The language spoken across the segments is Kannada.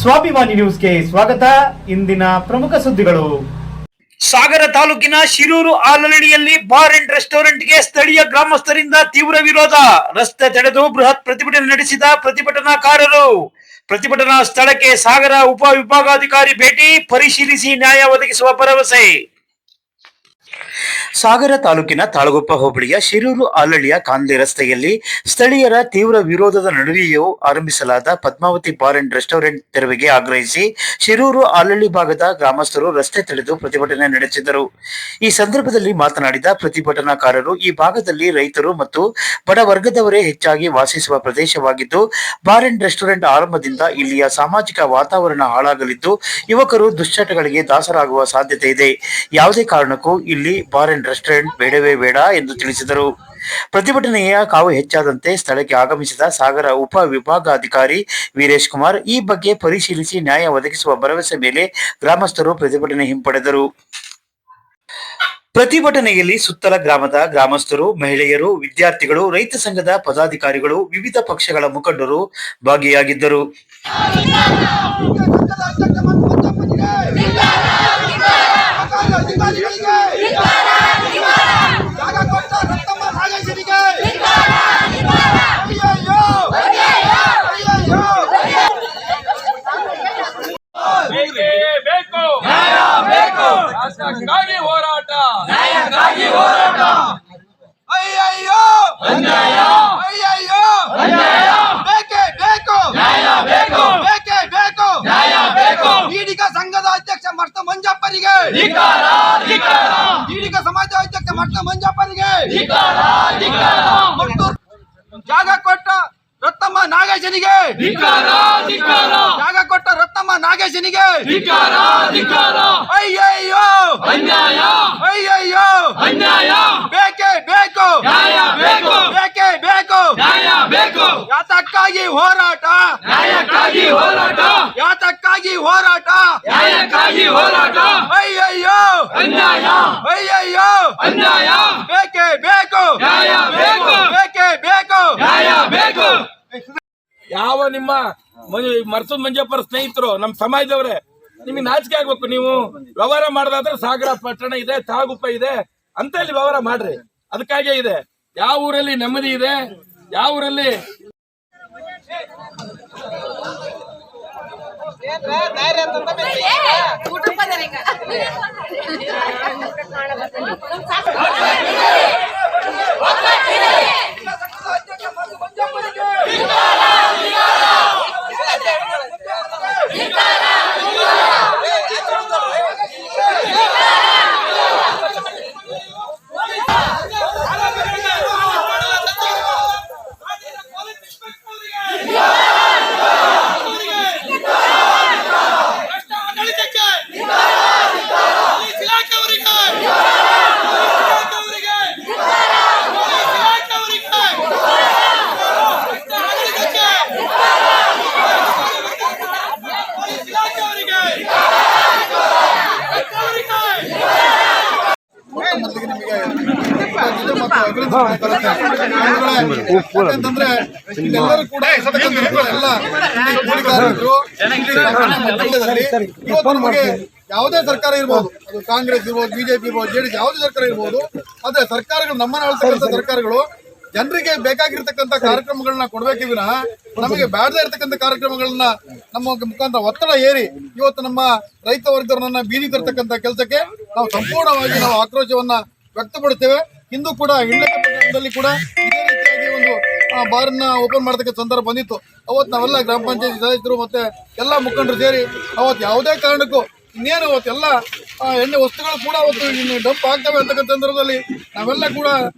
ಸ್ವಾಭಿಮಾನಿ ನ್ಯೂಸ್ಗೆ ಸ್ವಾಗತ. ಇಂದಿನ ಪ್ರಮುಖ ಸುದ್ದಿಗಳು. ಸಾಗರ ತಾಲೂಕಿನ ಶಿರೂರು ಆಲಳಿಯಲ್ಲಿ ಬಾರ್ ಅಂಡ್ ರೆಸ್ಟೋರೆಂಟ್ಗೆ ಸ್ಥಳೀಯ ಗ್ರಾಮಸ್ಥರಿಂದ ತೀವ್ರ ವಿರೋಧ. ರಸ್ತೆ ತಡೆದು ಬೃಹತ್ ಪ್ರತಿಭಟನೆ ನಡೆಸಿದ ಪ್ರತಿಭಟನಾಕಾರರು. ಪ್ರತಿಭಟನಾ ಸ್ಥಳಕ್ಕೆ ಸಾಗರ ಉಪವಿಭಾಗಾಧಿಕಾರಿ ಭೇಟಿ, ಪರಿಶೀಲಿಸಿ ನ್ಯಾಯ ಒದಗಿಸುವ ಭರವಸೆ. ಸಾಗರ ತಾಲೂಕಿನ ತಾಳಗುಪ್ಪ ಹೋಬಳಿಯ ಶಿರೂರು ಆಲಳಿಯ ಕಾಂದೆ ರಸ್ತೆಯಲ್ಲಿ ಸ್ಥಳೀಯರ ತೀವ್ರ ವಿರೋಧದ ನಡುವೆಯೂ ಆರಂಭಿಸಲಾದ ಪದ್ಮಾವತಿ ಬಾರ್ ಅಂಡ್ ರೆಸ್ಟೋರೆಂಟ್ ತೆರವಿಗೆ ಆಗ್ರಹಿಸಿ ಶಿರೂರು ಆಲಳ್ಳಿ ಭಾಗದ ಗ್ರಾಮಸ್ಥರು ರಸ್ತೆ ತಡೆದು ಪ್ರತಿಭಟನೆ ನಡೆಸಿದರು. ಈ ಸಂದರ್ಭದಲ್ಲಿ ಮಾತನಾಡಿದ ಪ್ರತಿಭಟನಾಕಾರರು, ಈ ಭಾಗದಲ್ಲಿ ರೈತರು ಮತ್ತು ಬಡ ವರ್ಗದವರೇ ಹೆಚ್ಚಾಗಿ ವಾಸಿಸುವ ಪ್ರದೇಶವಾಗಿದ್ದು, ಬಾರ್ ಅಂಡ್ ರೆಸ್ಟೋರೆಂಟ್ ಆರಂಭದಿಂದ ಇಲ್ಲಿಯ ಸಾಮಾಜಿಕ ವಾತಾವರಣ ಹಾಳಾಗಲಿದ್ದು, ಯುವಕರು ದುಶ್ಚಟಗಳಿಗೆ ದಾಸರಾಗುವ ಸಾಧ್ಯತೆ ಇದೆ. ಯಾವುದೇ ಕಾರಣಕ್ಕೂ ಇಲ್ಲಿ ಬಾರ್ ಅಂಡ್ ರೆಸ್ಟೋರೆಂಟ್ ಬೇಡವೇ ಬೇಡ ಎಂದು ತಿಳಿಸಿದರು. ಪ್ರತಿಭಟನೆಯ ಕಾವು ಹೆಚ್ಚಾದಂತೆ ಸ್ಥಳಕ್ಕೆ ಆಗಮಿಸಿದ ಸಾಗರ ಉಪ ವಿಭಾಗಾಧಿಕಾರಿ ವೀರೇಶ್ ಕುಮಾರ್ ಈ ಬಗ್ಗೆ ಪರಿಶೀಲಿಸಿ ನ್ಯಾಯ ಒದಗಿಸುವ ಭರವಸೆ ಮೇಲೆ ಗ್ರಾಮಸ್ಥರು ಪ್ರತಿಭಟನೆ ಹಿಂಪಡೆದರು. ಪ್ರತಿಭಟನೆಯಲ್ಲಿ ಸುತ್ತಲ ಗ್ರಾಮದ ಗ್ರಾಮಸ್ಥರು, ಮಹಿಳೆಯರು, ವಿದ್ಯಾರ್ಥಿಗಳು, ರೈತ ಸಂಘದ ಪದಾಧಿಕಾರಿಗಳು, ವಿವಿಧ ಪಕ್ಷಗಳ ಮುಖಂಡರು ಭಾಗಿಯಾಗಿದ್ದರು. ಹೋರಾಟ ಅಯ್ಯಯ್ಯೋ ಅನ್ಯಾಯ, ಅಯ್ಯಯ್ಯೋ ಅನ್ಯಾಯ, ಬೇಕೇ ಬೇಕು ನ್ಯಾಯ, ಬೇಕು ಬೇಕೇ ಬೇಕು ನ್ಯಾಯ, ಬೇಕು. ಈಡಿಗ ಸಂಘದ ಅಧ್ಯಕ್ಷ ಮರ್ತ ಮಂಜಪ್ಪರಿಗೆ ಧಿಕ್ಕಾರ, ಧಿಕ್ಕಾರ. ಈಡಿಗ ಸಮಾಜದ ಅಧ್ಯಕ್ಷ ಮರ್ತ ಮಂಜಪ್ಪರಿಗೆ ಧಿಕ್ಕಾರ, ಧಿಕ್ಕಾರ. ಜಾಗ ಕೊಟ್ಟ ರತ್ನಮ್ಮ ನಾಗೇಶನಿಗೆ ಧಿಕ್ಕಾರ, ಧಿಕ್ಕಾರ. ಜಾಗ ಕೊಟ್ಟ ರತ್ನಮ್ಮ ನಾಗೇಶನಿಗೆ ಧಿಕ್ಕಾರ, ಧಿಕ್ಕಾರ. ಅಯ್ಯಯ್ಯೋ ಅನ್ಯಾಯ, ಅಯ್ಯಯ್ಯೋ ಅನ್ಯಾಯ, ಬೇಕೇ ಬೇಕು ನ್ಯಾಯ, ಬೇಕು ಬೇಕೇ ಬೇಕು ನ್ಯಾಯ, ಬೇಕು. ಯಾತಕ್ಕಾಗಿ ಹೋರಾಟ, ನ್ಯಾಯಕ್ಕಾಗಿ ಹೋರಾಟ, ಯಾತಕ್ಕಾಗಿ ಹೋರಾಟ, ನ್ಯಾಯಕ್ಕಾಗಿ ಹೋರಾಟ. ಅಯ್ಯಯ್ಯೋ ಅನ್ಯಾಯ, ಅಯ್ಯಯ್ಯೋ ಅನ್ಯಾಯ, ಬೇಕೇ ಬೇಕು ನ್ಯಾಯ, ಬೇಕು ಬೇಕೇ ಬೇಕು ನ್ಯಾಯ, ಬೇಕು. ಯಾವ ನಿಮ್ಮ ಮರ್ಸೂದ್ ಮಂಜಪ್ಪರ ಸ್ನೇಹಿತರು ನಮ್ಮ ಸಮಾಜದವ್ರೆ, ನಿಮಗೆ ನಾಚಿಕೆ ಆಗ್ಬೇಕು. ನೀವು ವ್ಯವಹಾರ ಮಾಡೋದಾದ್ರೆ ಸಾಗರ ಪಟ್ಟಣ ಇದೆ, ತಾಳಗುಪ್ಪ ಇದೆ ಅಂತ ಇಲ್ಲಿ ವ್ಯವಹಾರ ಮಾಡ್ರಿ. ಅದಕ್ಕಾಗೇ ಇದೆ. ಯಾವ ಊರಲ್ಲಿ ನೆಮ್ಮದಿ ಇದೆ, ಯಾವ ಊರಲ್ಲಿ ಯಾಕಂತಂದ್ರೆ ಎಲ್ಲರೂ ಕೂಡ ಇವತ್ತು ನಮಗೆ ಯಾವುದೇ ಸರ್ಕಾರ ಇರ್ಬೋದು, ಅದು ಕಾಂಗ್ರೆಸ್ ಇರ್ಬೋದು, ಬಿಜೆಪಿ ಇರ್ಬೋದು, ಜೆಡಿಎಸ್, ಯಾವುದೇ ಸರ್ಕಾರ ಇರ್ಬೋದು, ಆದ್ರೆ ಸರ್ಕಾರಗಳು ನಮ್ಮನ್ನ ಆಳ್ತಕ್ಕಂಥ ಸರ್ಕಾರಗಳು ಜನರಿಗೆ ಬೇಕಾಗಿರ್ತಕ್ಕಂಥ ಕಾರ್ಯಕ್ರಮಗಳನ್ನ ಕೊಡ್ಬೇಕೇ ವಿನಃ ನಮಗೆ ಬೇಡದೇ ಇರತಕ್ಕಂಥ ಕಾರ್ಯಕ್ರಮಗಳನ್ನ ನಮ್ಮ ಮುಖಾಂತರ ಒತ್ತಡ ಏರಿ ಇವತ್ತು ನಮ್ಮ ರೈತ ವರ್ಗರನ್ನ ಬೀದಿ ತರ್ತಕ್ಕಂಥ ಕೆಲಸಕ್ಕೆ ನಾವು ಸಂಪೂರ್ಣವಾಗಿ ನಾವು ಆಕ್ರೋಶವನ್ನ ವ್ಯಕ್ತಪಡುತ್ತೇವೆ. ಇಂದು ಕೂಡ ಇಂಡಿ ಕೂಡ ಇದೇ ರೀತಿಯಾಗಿ ಒಂದು ಬಾರನ್ನ ಓಪನ್ ಮಾಡತಕ್ಕಂಥ ಸಂದರ್ಭ ಬಂದಿತ್ತು. ಅವತ್ತು ನಾವೆಲ್ಲ ಗ್ರಾಮ ಪಂಚಾಯತಿ ಸದಸ್ಯರು ಮತ್ತೆ ಎಲ್ಲ ಮುಖಂಡರು ಸೇರಿ ಅವತ್ತು ಯಾವುದೇ ಕಾರಣಕ್ಕೂ ಇನ್ನೇನು ಅವತ್ತೆಲ್ಲ ಎಣ್ಣೆ ವಸ್ತುಗಳು ಕೂಡ ಅವತ್ತು ಡಂಪ್ ಆಗ್ತವೆ ಅಂತಕ್ಕಂಥ ಸಂದರ್ಭದಲ್ಲಿ ನಾವೆಲ್ಲ ಕೂಡ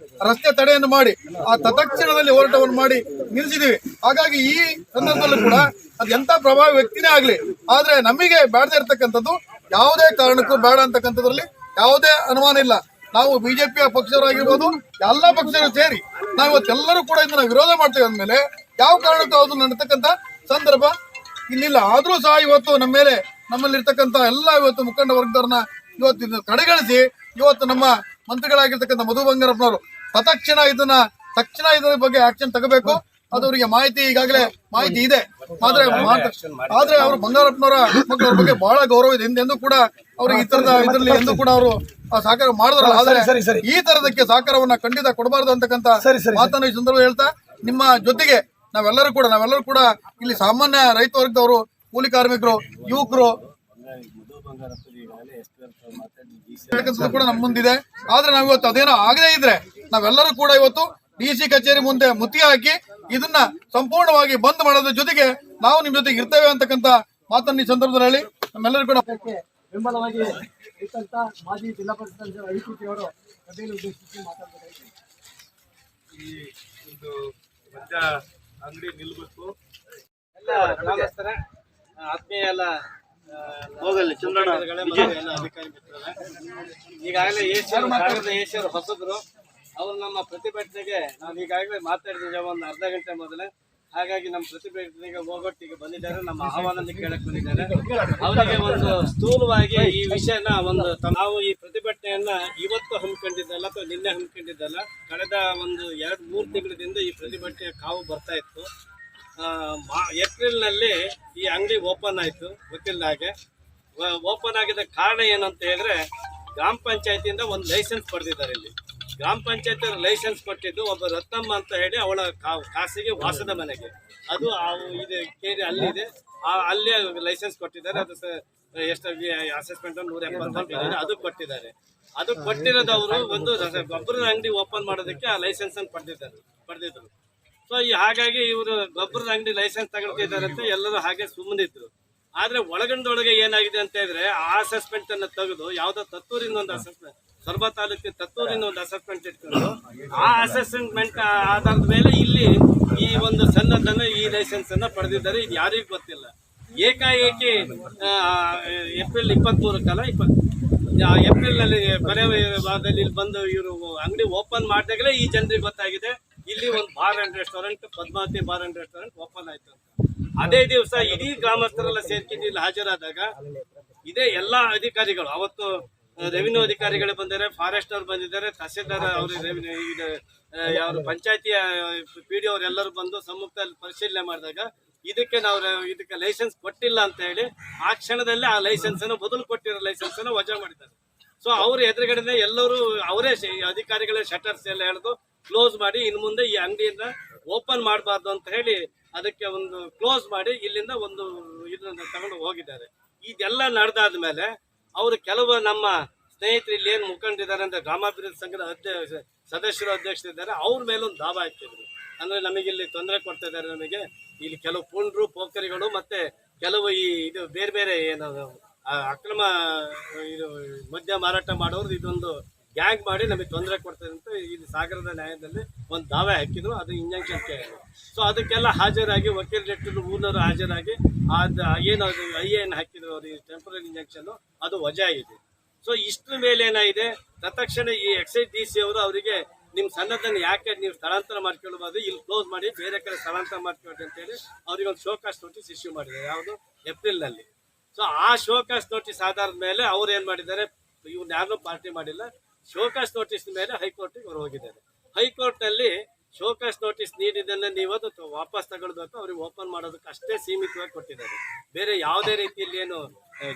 ರಸ್ತೆ ತಡೆಯನ್ನು ಮಾಡಿ ಆ ತತ್ಕ್ಷಣದಲ್ಲಿ ಹೋರಾಟವನ್ನು ಮಾಡಿ ನಿಲ್ಲಿಸಿದೀವಿ. ಹಾಗಾಗಿ ಈ ಸಂದರ್ಭದಲ್ಲೂ ಕೂಡ ಅದೆಂತ ಪ್ರಭಾವಿ ವ್ಯಕ್ತಿನೇ ಆಗ್ಲಿ, ಆದ್ರೆ ನಮಗೆ ಬೇಡದೇ ಇರ್ತಕ್ಕಂಥದ್ದು ಯಾವುದೇ ಕಾರಣಕ್ಕೂ ಬೇಡ ಅಂತಕ್ಕಂಥದ್ರಲ್ಲಿ ಯಾವುದೇ ಅನುಮಾನ ಇಲ್ಲ. ನಾವು ಬಿಜೆಪಿಯ ಪಕ್ಷದವರಾಗಿರ್ಬೋದು, ಎಲ್ಲಾ ಪಕ್ಷರು ಸೇರಿ ನಾವು ಇವತ್ತೆಲ್ಲರೂ ಕೂಡ ಇದನ್ನ ವಿರೋಧ ಮಾಡ್ತೇವೆ ಅಂದ್ಮೇಲೆ ಯಾವ ಕಾರಣಕ್ಕೂ ಅದು ನಡೀತಕ್ಕಂಥ ಸಂದರ್ಭ ಇಲ್ಲಿಲ್ಲ. ಆದ್ರೂ ಸಹ ಇವತ್ತು ನಮ್ಮ ಮೇಲೆ ನಮ್ಮಲ್ಲಿರ್ತಕ್ಕಂಥ ಎಲ್ಲ ಇವತ್ತು ಮುಖಂಡ ವರ್ಗದವ್ರನ್ನ ಇವತ್ತು ಕಡೆಗಣಿಸಿ ಇವತ್ತು ನಮ್ಮ ಮಂತ್ರಿಗಳಾಗಿರ್ತಕ್ಕಂಥ ಮಧು ಬಂಗಾರಪ್ಪನವರು ತಕ್ಷಣ ಇದರ ಬಗ್ಗೆ ಆಕ್ಷನ್ ತಗೋಬೇಕು. ಅದು ಅವರಿಗೆ ಮಾಹಿತಿ ಈಗಾಗಲೇ ಮಾಹಿತಿ ಇದೆ. ಆದ್ರೆ ಅವರು ಬಂಗಾರಪ್ಪನವರ ಮಕ್ಕಳ ಬಗ್ಗೆ ಬಹಳ ಗೌರವ ಇದೆ. ಹಿಂದೆಂದೂ ಕೂಡ ಅವ್ರಿಗೆ ಈ ತರದ ಇದರಲ್ಲಿ ಎಂದೂ ಕೂಡ ಅವರು ಸಹಕಾರ ಮಾಡಿದ್ರಲ್ಲ. ಆದ್ರೆ ಈ ತರದಕ್ಕೆ ಸಹಕಾರವನ್ನ ಖಂಡಿತ ಕೊಡಬಾರ್ದು ಅಂತಕ್ಕಂತ ಮಾತನ್ನು ಈ ಸಂದರ್ಭ ಹೇಳ್ತಾ, ನಿಮ್ಮ ಜೊತೆಗೆ ನಾವೆಲ್ಲರೂ ಕೂಡ ಇಲ್ಲಿ ಸಾಮಾನ್ಯ ರೈತ ವರ್ಗದವರು, ಕೂಲಿ ಕಾರ್ಮಿಕರು, ಯುವಕರು ಕೂಡ ನಮ್ಮ ಮುಂದಿದೆ. ಆದ್ರೆ ನಾವು ಇವತ್ತು ಅದೇನೋ ಆಗದೇ ಇದ್ರೆ ನಾವೆಲ್ಲರೂ ಕೂಡ ಇವತ್ತು DC ಕಚೇರಿ ಮುಂದೆ ಮುತ್ತಿಗೆ ಹಾಕಿ ಇದನ್ನ ಸಂಪೂರ್ಣವಾಗಿ ಬಂದ್ ಮಾಡೋದ್ರ ಜೊತೆಗೆ ನಾವು ನಿಮ್ ಜೊತೆಗೆ ಇರ್ತೇವೆ ಅಂತಕ್ಕಂತ ಮಾತನ್ನು ಈ ಸಂದರ್ಭದಲ್ಲಿ ಹೇಳಿ ನಮ್ಮೆಲ್ಲರೂ ಕೂಡ ಬೆಂಬಲವಾಗಿ ಇದ್ದಂತ ಮಾಜಿ ಜಿಲ್ಲಾ ಪರಿಷತ್ ಐಟಿಪಿಯವರು ಸಭೆಯನ್ನು ಉದ್ದೇಶಿಸಿ ಮಾತಾಡಬೇಕಾಗಿದೆ. ಈ ಒಂದು ಮದ್ಯ ಅಂಗಡಿ ನಿಲ್ಬೇಕು. ಎಲ್ಲ ಗ್ರಾಮಸ್ಥರ ಆತ್ಮೀಯ ಎಲ್ಲ ಅಧಿಕಾರಿ ಮಿತ್ರರೇ, ಈಗಾಗಲೇ ಏಷ್ಯರು ಹೊಸದ್ರು ಅವರು ನಮ್ಮ ಪ್ರತಿಭಟನೆಗೆ ನಾವು ಈಗಾಗಲೇ ಮಾತಾಡಿದ್ದೇವೆ ಒಂದು ಅರ್ಧ ಗಂಟೆ ಮೊದಲೇ. ಹಾಗಾಗಿ ನಮ್ಮ ಪ್ರತಿಭಟನೆಗೆ ಹೋಗೊಟ್ಟಿಗೆ ಬಂದಿದ್ದಾರೆ, ನಮ್ಮ ಆಹ್ವಾನ ಕೇಳಕ್ ಬಂದಿದ್ದಾರೆ. ಅವರಿಗೆ ಒಂದು ಸ್ಥೂಲವಾಗಿ ಈ ವಿಷಯನ ನಾವು ಈ ಪ್ರತಿಭಟನೆಯನ್ನ ಇವತ್ತು ಹಮ್ಮಿಕೊಂಡಿದ್ದಲ್ಲ ಅಥವಾ ನಿನ್ನೆ ಹಮ್ಮಿಕೊಂಡಿದ್ದಲ್ಲ, ಕಳೆದ ಒಂದು 2-3 ತಿಂಗಳಿಂದ ಈ ಪ್ರತಿಭಟನೆಯ ಕಾವು ಬರ್ತಾ ಇತ್ತು. ಏಪ್ರಿಲ್ನಲ್ಲಿ ಈ ಅಂಗಡಿ ಓಪನ್ ಆಯಿತು. ಗೊತ್ತಿಲ್ಲ ಹಾಗೆ ಓಪನ್ ಆಗಿದ್ದ ಕಾರಣ ಏನಂತ ಹೇಳಿದ್ರೆ, ಗ್ರಾಮ ಪಂಚಾಯತಿಯಿಂದ ಒಂದು ಲೈಸೆನ್ಸ್ ಪಡೆದಿದ್ದಾರೆ. ಇಲ್ಲಿ ಗ್ರಾಮ ಪಂಚಾಯತಿ ಲೈಸೆನ್ಸ್ ಕೊಟ್ಟಿದ್ದು ಒಬ್ಬ ರತ್ನಮ್ಮ ಅಂತ ಹೇಳಿ ಅವಳ ಖಾಸಗಿ ವಾಸದ ಮನೆಗೆ, ಅದು ಇದು ಕೇರಿ ಅಲ್ಲಿದೆ, ಅಲ್ಲಿ ಲೈಸೆನ್ಸ್ ಕೊಟ್ಟಿದ್ದಾರೆ. ಅದು ಎಷ್ಟು ಅಸೆಸ್ಮೆಂಟ್ 170 ಅದು ಕೊಟ್ಟಿದ್ದಾರೆ. ಅದು ಕೊಟ್ಟಿರೋದವರು ಒಂದು ಗೊಬ್ಬರದ ಅಂಗಡಿ ಓಪನ್ ಮಾಡೋದಕ್ಕೆ ಆ ಲೈಸೆನ್ಸ್ ಅನ್ನು ಪಡೆದಿದ್ರು. ಸೊ ಹಾಗಾಗಿ ಇವರು ಗೊಬ್ಬರದ ಅಂಗಡಿ ಲೈಸೆನ್ಸ್ ತಗೊಳ್ತಿದ್ದಾರೆ ಅಂತ ಎಲ್ಲರೂ ಹಾಗೆ ಸುಮ್ಮನಿದ್ರು. ಆದ್ರೆ ಒಳಗಡೆ ಏನಾಗಿದೆ ಅಂತ ಹೇಳಿದ್ರೆ, ಆ ಅಸೆಸ್ಮೆಂಟ್ ಅನ್ನ ತೆಗೆದು ಯಾವ್ದೋ ತತ್ತೂರಿನ ಒಂದು ಅಸೆಸ್ಮೆಂಟ್, ಸೊರಬ ತಾಲೂಕಿನ ತತ್ತೂರಿನ ಒಂದು ಅಸೆಸ್ಮೆಂಟ್ ಇಟ್ಕೊಂಡು ಆ ಅಸೆಸ್ಮೆಂಟ್ ಆಧಾರದ ಮೇಲೆ ಇಲ್ಲಿ ಈ ಒಂದು ಸನ್ನದನ್ನ ಈ ಲೈಸೆನ್ಸ್ ಅನ್ನ ಪಡೆದಿದ್ದಾರೆ. ಇದು ಯಾರಿಗೂ ಗೊತ್ತಿಲ್ಲ. ಏಕಾಏಕಿ ಏಪ್ರಿಲ್ 23 ಏಪ್ರಿಲ್ ನಲ್ಲಿ ಕೊನೆ ಭಾಗದಲ್ಲಿ ಇಲ್ಲಿ ಬಂದು ಇವರು ಅಂಗಡಿ ಓಪನ್ ಮಾಡಿದಾಗಲೇ ಈ ಜನರಿಗೆ ಗೊತ್ತಾಗಿದೆ ಇಲ್ಲಿ ಒಂದು bar and restaurant, Padmavati bar and restaurant open ಆಯ್ತು ಅಂತ. ಅದೇ ದಿವಸ ಇಡೀ ಗ್ರಾಮಸ್ಥರೆಲ್ಲ ಸೇರ್ಕೊಂಡು ಇಲ್ಲಿ ಹಾಜರಾದಾಗ ಇದೇ ಎಲ್ಲಾ ಅಧಿಕಾರಿಗಳು, ಅವತ್ತು ರೆವಿನ್ಯೂ ಅಧಿಕಾರಿಗಳು ಬಂದಿದ್ದಾರೆ, ಫಾರೆಸ್ಟ್ ಅವ್ರು ಬಂದಿದ್ದಾರೆ, ತಹಸೀಲ್ದಾರ್ ಅವರು, ಯಾರು ಪಂಚಾಯತಿಯ PDO ಅವರೆಲ್ಲರೂ ಬಂದು ಸಮ್ಮುಖದಲ್ಲಿ ಪರಿಶೀಲನೆ ಮಾಡಿದಾಗ ಇದಕ್ಕೆ ಲೈಸೆನ್ಸ್ ಕೊಟ್ಟಿಲ್ಲ ಅಂತ ಹೇಳಿ ಆ ಕ್ಷಣದಲ್ಲಿ ಆ ಲೈಸೆನ್ಸ್ ಅನ್ನು ಬದಲು ಕೊಟ್ಟಿರೋ ಲೈಸೆನ್ಸ್ ಅನ್ನು ವಜಾ ಮಾಡಿದ್ದಾರೆ. ಸೊ ಅವ್ರ ಎದುರುಗಡೆ ಎಲ್ಲರೂ ಅವರೇ ಅಧಿಕಾರಿಗಳೇ ಶಟರ್ಸ್ ಎಲ್ಲ ಎಳೆದು ಕ್ಲೋಸ್ ಮಾಡಿ ಇನ್ನು ಮುಂದೆ ಈ ಅಂಗಡಿಯಿಂದ ಓಪನ್ ಮಾಡಬಾರ್ದು ಅಂತ ಹೇಳಿ ಅದಕ್ಕೆ ಒಂದು ಕ್ಲೋಸ್ ಮಾಡಿ ಇಲ್ಲಿಂದ ಒಂದು ಇದನ್ನ ತಗೊಂಡು ಹೋಗಿದ್ದಾರೆ. ಇದೆಲ್ಲ ನಡೆದಾದ್ಮೇಲೆ ಅವರು ಕೆಲವು ನಮ್ಮ ಸ್ನೇಹಿತರು ಇಲ್ಲಿ ಏನು ಮುಖಂಡರಿದ್ದಾರೆ ಅಂದ್ರೆ ಗ್ರಾಮಾಭಿವೃದ್ಧಿ ಸಂಘದ ಸದಸ್ಯರು, ಅಧ್ಯಕ್ಷರಿದ್ದಾರೆ, ಅವ್ರ ಮೇಲೊಂದು ದಾವ ಹಾಕಿದ್ರು. ಅಂದ್ರೆ ನಮಗೆ ಇಲ್ಲಿ ತೊಂದರೆ ಕೊಡ್ತಾ ಇದ್ದಾರೆ, ನಮಗೆ ಇಲ್ಲಿ ಕೆಲವು ಪುಂಡ್ರು, ಪೋಖರಿಗಳು ಮತ್ತೆ ಕೆಲವು ಇದು ಬೇರೆ ಬೇರೆ ಏನು ಅಕ್ರಮ ಇದು ಮದ್ಯ ಮಾರಾಟ ಮಾಡೋರು ಇದೊಂದು ಗ್ಯಾಂಗ್ ಮಾಡಿ ನಮಗೆ ತೊಂದರೆ ಕೊಡ್ತಾರೆ ಅಂತ ಇಲ್ಲಿ ಸಾಗರದ ನ್ಯಾಯದಲ್ಲಿ ಒಂದು ದಾವೆ ಹಾಕಿದ್ರು. ಅದು ಇಂಜೆಕ್ಷನ್ ಕೇಳಿದ್ರು. ಸೊ ಅದಕ್ಕೆಲ್ಲ ಹಾಜರಾಗಿ ವಕೀಲ ಲೆಟ್ಟರು ಊರಿನವರು ಹಾಜರಾಗಿ ಅದು ಏನು IAN ಹಾಕಿದ್ರು ಅವ್ರಿಗೆ ಟೆಂಪರರಿ ಇಂಜೆಕ್ಷನ್, ಅದು ವಜಾ ಆಗಿದೆ. ಸೊ ಇಷ್ಟ್ರ ಮೇಲೆ ಏನಾಗಿದೆ, ತತ್ಕ್ಷಣ ಈ ಎಕ್ಸೈಸ್ DC ಅವರು ಅವರಿಗೆ ನಿಮ್ಮ ಸನ್ನದನ್ನು ಯಾಕೆ ನೀವು ಸ್ಥಳಾಂತರ ಮಾಡ್ಕೊಳ್ಬಾರ್ದು, ಇಲ್ಲಿ ಕ್ಲೋಸ್ ಮಾಡಿ ಬೇರೆ ಕಡೆ ಸ್ಥಳಾಂತರ ಮಾಡ್ಕೊಳ್ರಿ ಅಂತೇಳಿ ಅವ್ರಿಗೆ ಒಂದು ಶೋಕಾಸ್ ನೋಟಿಸ್ ಇಶ್ಯೂ ಮಾಡಿದ್ದಾರೆ. ಯಾವುದು ಏಪ್ರಿಲ್ನಲ್ಲಿ. ಸೊ ಆ ಶೋಕಾಸ್ ನೋಟಿಸ್ ಆಧಾರದ ಮೇಲೆ ಅವ್ರು ಏನು ಮಾಡಿದ್ದಾರೆ, ಇವ್ರು ಯಾರನ್ನೂ ಪಾರ್ಟಿ ಮಾಡಿಲ್ಲ, ಶೋಕಾಸ್ ನೋಟಿಸ್ ಮೇಲೆ ಹೈಕೋರ್ಟಿಗೆ ಅವರು ಹೋಗಿದ್ದಾರೆ. ಹೈಕೋರ್ಟ್ನಲ್ಲಿ ಶೋಕಾಸ್ ನೋಟಿಸ್ ನೀಡಿದ್ದನ್ನು ನೀವು ಅದು ವಾಪಸ್ ತಗೊಳ್ಬೇಕು, ಅವ್ರಿಗೆ ಓಪನ್ ಮಾಡೋದಕ್ಕೆ ಅಷ್ಟೇ ಸೀಮಿತವಾಗಿ ಕೊಟ್ಟಿದ್ದಾರೆ. ಬೇರೆ ಯಾವುದೇ ರೀತಿಯಲ್ಲಿ ಏನು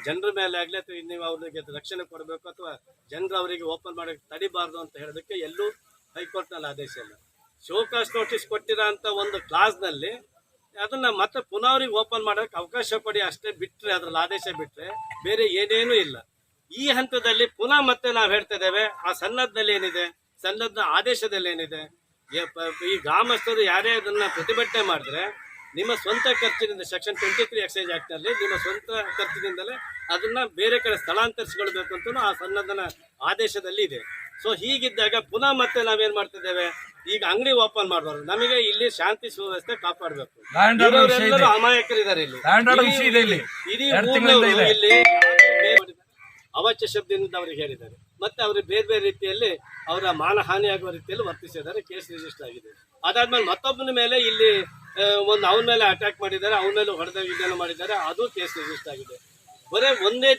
ಜನರ ಮೇಲೆ ಆಗಲಿ ಅಥವಾ ನೀವು ಅವ್ರಿಗೆ ರಕ್ಷಣೆ ಕೊಡಬೇಕು ಅಥವಾ ಜನರು ಅವರಿಗೆ ಓಪನ್ ಮಾಡೋಕ್ಕೆ ತಡಿಬಾರ್ದು ಅಂತ ಹೇಳೋದಕ್ಕೆ ಎಲ್ಲೂ ಹೈಕೋರ್ಟ್ನಲ್ಲಿ ಆದೇಶ ಇಲ್ಲ. ಶೋಕಾಸ್ ನೋಟಿಸ್ ಕೊಟ್ಟಿರೋ ಅಂತ ಒಂದು ಕ್ಲಾಸ್ನಲ್ಲಿ ಅದನ್ನ ಮತ್ತೆ ಪುನಃ ಅವ್ರಿಗೆ ಓಪನ್ ಮಾಡೋಕ್ಕೆ ಅವಕಾಶ ಕೊಡಿ ಅಷ್ಟೇ, ಬಿಟ್ಟರೆ ಅದ್ರಲ್ಲಿ ಆದೇಶ ಬಿಟ್ಟರೆ ಬೇರೆ ಏನೇನೂ ಇಲ್ಲ. ಈ ಹಂತದಲ್ಲಿ ಪುನಃ ಮತ್ತೆ ನಾವು ಹೇಳ್ತಾ ಇದ್ದೇವೆ, ಆ ಸನ್ನದ್ದಲ್ಲಿ ಏನಿದೆ, ಸನ್ನದ್ದ ಆದೇಶದಲ್ಲಿ ಏನಿದೆ, ಈ ಗ್ರಾಮಸ್ಥರು ಯಾರೇ ಅದನ್ನ ಪ್ರತಿಭಟನೆ ಮಾಡಿದ್ರೆ ನಿಮ್ಮ ಸ್ವಂತ ಖರ್ಚಿನಿಂದ ಸೆಕ್ಷನ್ 23 ಎಕ್ಸೈಸ್ ಆಕ್ಟ್ ನಲ್ಲಿ ನಿಮ್ಮ ಸ್ವಂತ ಖರ್ಚಿನಿಂದಲೇ ಅದನ್ನ ಬೇರೆ ಕಡೆ ಸ್ಥಳಾಂತರಿಸಿಕೊಳ್ಬೇಕು ಅಂತ ಆ ಸನ್ನದ್ಧನ ಆದೇಶದಲ್ಲಿ ಇದೆ. ಸೊ ಹೀಗಿದ್ದಾಗ ಪುನಃ ಮತ್ತೆ ನಾವೇನ್ ಮಾಡ್ತಿದ್ದೇವೆ, ಈಗ ಅಂಗಡಿ ಓಪನ್ ಮಾಡಬಾರ್ದು, ನಮಗೆ ಇಲ್ಲಿ ಶಾಂತಿ ಸುವ್ಯವಸ್ಥೆ ಕಾಪಾಡಬೇಕು. ಎಲ್ಲರೂ ಅಮಾಯಕರಿದ್ದಾರೆ ಇಲ್ಲಿ, ಇಡೀ ಇಲ್ಲಿ ಅವಾಚ್ಯ ಶಬ್ದದಿಂದ ಅವ್ರಿಗೆ ಹೇಳಿದ್ದಾರೆ, ಮತ್ತೆ ಅವ್ರಿಗೆ ಬೇರೆ ಬೇರೆ ರೀತಿಯಲ್ಲಿ ಅವರ ಮಾನಹಾನಿಯಾಗುವ ರೀತಿಯಲ್ಲಿ ವರ್ತಿಸಿದ್ದಾರೆ. ಕೇಸ್ ರಿಜಿಸ್ಟರ್ ಆಗಿದೆ. ಅದಾದ್ಮೇಲೆ ಮತ್ತೊಬ್ಬನ ಮೇಲೆ ಇಲ್ಲಿ ಒಂದು ಅವನ ಮೇಲೆ ಅಟ್ಯಾಕ್ ಮಾಡಿದ್ದಾರೆ, ಅವನ ಮೇಲೆ ಹೊಡೆದ ಮಾಡಿದ್ದಾರೆ, ಅದು ಕೇಸ್ ರಿಜಿಸ್ಟರ್ ಆಗಿದೆ. ಬರೇ ಒಂದೇ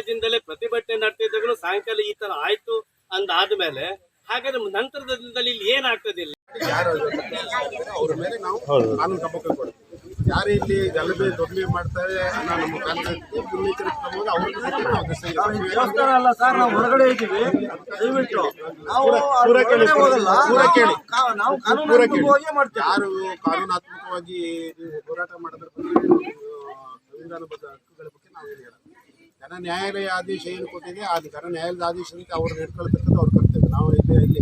ದಿನದಲ್ಲೇ ಪ್ರತಿಭಟನೆ ನಡೆತಿದ್ದಾಗಲೂ ಸಾಯಂಕಾಲ ಈ ತರ ಆಯ್ತು ಅಂದಾದ್ಮೇಲೆ ಹಾಗಾದ್ರೆ ನಂತರದ ದಿನದಲ್ಲಿ ಇಲ್ಲಿ ಏನಾಗ್ತದಿಲ್ಲ. ಯಾರು ಅವ್ರ ಮೇಲೆ ನಾವು ಕಾನೂನು ಕ್ರಮ ಕೈಗೊಳ್ತೀವಿ. ಯಾರು ಇಲ್ಲಿ ಗಲಭೆ ದೊಡ್ಡಲಿ ಮಾಡ್ತಾರೆ ಅನ್ನೋ ನಮ್ಮ ಕಾನ್ಸೆಪ್ಟ್ ಮುನ್ನೆಚ್ಚರಿಕೆ ಕ್ರಮವಾಗಿ ಅವ್ರಿಗೆ ದೇವಸ್ಥಾನ ಅಲ್ಲ ಸರ್, ನಾವು ಹೊರಗಡೆ ಇದ್ದೀವಿ. ದಯವಿಟ್ಟು ನಾವು ನಾವು ಕಾನೂನಾತ್ಮಕವಾಗಿ ಮಾಡ್ತೀವಿ. ಯಾರು ಕಾನೂನಾತ್ಮಕವಾಗಿ ಹೋರಾಟ ಮಾಡಿದ್ರೆ ಸಂವಿಧಾನಬದ್ಧ ಹಕ್ಕುಗಳ ಬಗ್ಗೆ ನಾವು ಏನು ಹೇಳೋದು. ಘನ ನ್ಯಾಯಾಲಯ ಆದೇಶ ಏನು ಕೊಟ್ಟಿದೆ ಆ ಘನ ನ್ಯಾಯಾಲಯದ ಆದೇಶಕ್ಕೆ ಅವ್ರು ನಡ್ಕೊಳ್ತಕ್ಕಂಥ ಅವ್ರು ಕರ್ತೇವೆ. ನಾವು ಇಲ್ಲಿ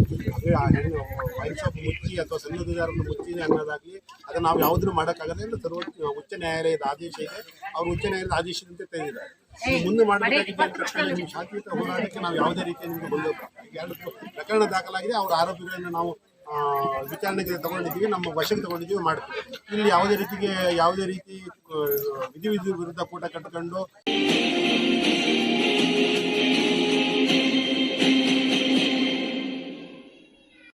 ವೈನ್ ಶಾಪ್ ಮುಚ್ಚಿ ಅಥವಾ ಸಣ್ಣದಾರನ್ನು ಮುಚ್ಚಿದೆ ಅನ್ನೋದಾಗಲಿ ಅದನ್ನು ನಾವು ಯಾವುದನ್ನು ಮಾಡೋಕ್ಕಾಗಲ್ಲ. ಇಲ್ಲ ಸರ್ವೋಚ್ಚ ಉಚ್ಚ ನ್ಯಾಯಾಲಯದ ಆದೇಶ ಇದೆ, ಅವರು ಉಚ್ಚ ನ್ಯಾಯಾಲಯದ ಆದೇಶದಂತೆ ತೆಗೆದಿದ್ದಾರೆ. ಮುಂದೆ ಮಾಡಬೇಕಾಗಿದ್ದ ನಿಮ್ಮ ಶಾಂತಿಯುತ ಹೋರಾಟಕ್ಕೆ ನಾವು ಯಾವುದೇ ರೀತಿಯ ನಿಮಗೆ ಬಂದೋಗ 2 ಪ್ರಕರಣ ದಾಖಲಾಗಿದೆ. ಅವರ ಆರೋಪಿಗಳನ್ನು ನಾವು ವಿಚಾರಣೆಗೆ ತಗೊಂಡಿದ್ದೀವಿ, ನಮ್ಮ ವಶಕ್ಕೆ ತಗೊಂಡಿದ್ದೀವಿ, ಮಾಡ್ತೀವಿ. ಇಲ್ಲಿ ಯಾವುದೇ ರೀತಿ ವಿಧಿ ವಿರುದ್ಧ ಕೂಟ ಕಟ್ಕೊಂಡು